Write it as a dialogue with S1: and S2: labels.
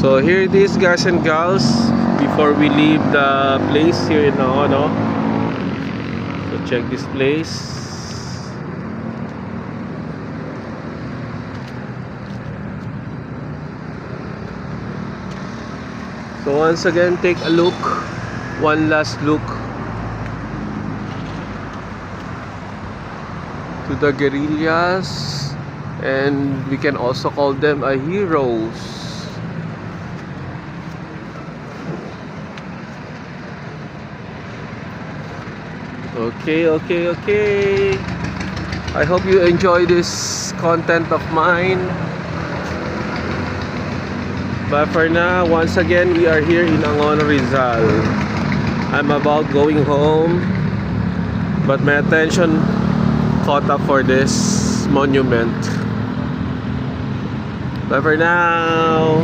S1: So here it is, guys and gals, before we leave the place here in Naono. So check this place. So once again, take a look, one last look to the guerrillas, and we can also call them a heroes. Okay. I hope you enjoy this content of mine. But for now, once again, we are here in Angono, Rizal. I'm about going home, but my attention caught up for this monument. Bye for now.